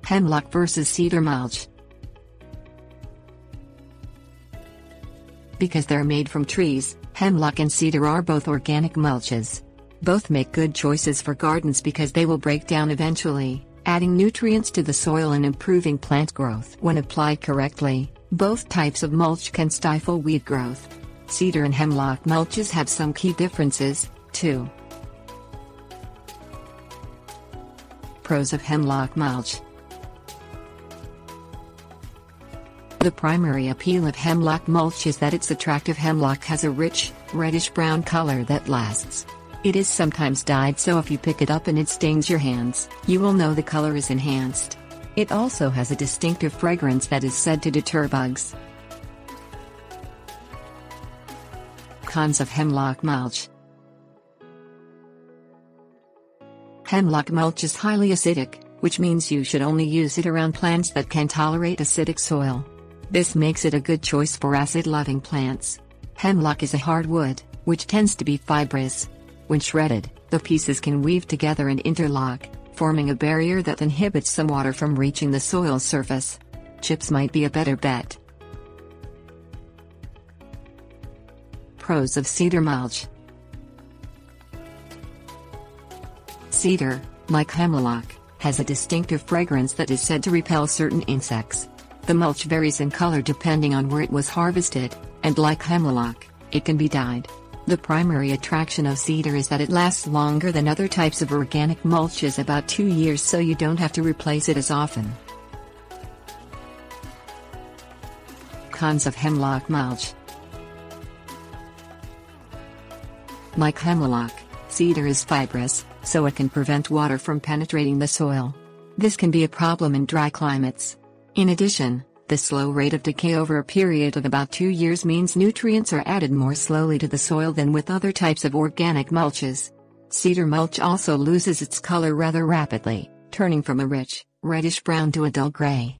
Hemlock versus cedar mulch. Because they're made from trees, hemlock and cedar are both organic mulches. Both make good choices for gardens because they will break down eventually, adding nutrients to the soil and improving plant growth. When applied correctly, both types of mulch can stifle weed growth. Cedar and hemlock mulches have some key differences, too. Pros of hemlock mulch. The primary appeal of hemlock mulch is that its attractive hemlock has a rich, reddish-brown color that lasts. It is sometimes dyed, so if you pick it up and it stains your hands, you will know the color is enhanced. It also has a distinctive fragrance that is said to deter bugs. Cons of hemlock mulch. Hemlock mulch is highly acidic, which means you should only use it around plants that can tolerate acidic soil. This makes it a good choice for acid-loving plants. Hemlock is a hardwood, which tends to be fibrous. When shredded, the pieces can weave together and interlock, forming a barrier that inhibits some water from reaching the soil surface. Chips might be a better bet. Pros of cedar mulch. Cedar, like hemlock, has a distinctive fragrance that is said to repel certain insects. The mulch varies in color depending on where it was harvested, and like hemlock, it can be dyed. The primary attraction of cedar is that it lasts longer than other types of organic mulches, about 2 years, so you don't have to replace it as often. Cons of hemlock mulch. Like hemlock, cedar is fibrous, so it can prevent water from penetrating the soil. This can be a problem in dry climates. In addition, the slow rate of decay over a period of about 2 years means nutrients are added more slowly to the soil than with other types of organic mulches. Cedar mulch also loses its color rather rapidly, turning from a rich, reddish-brown to a dull gray.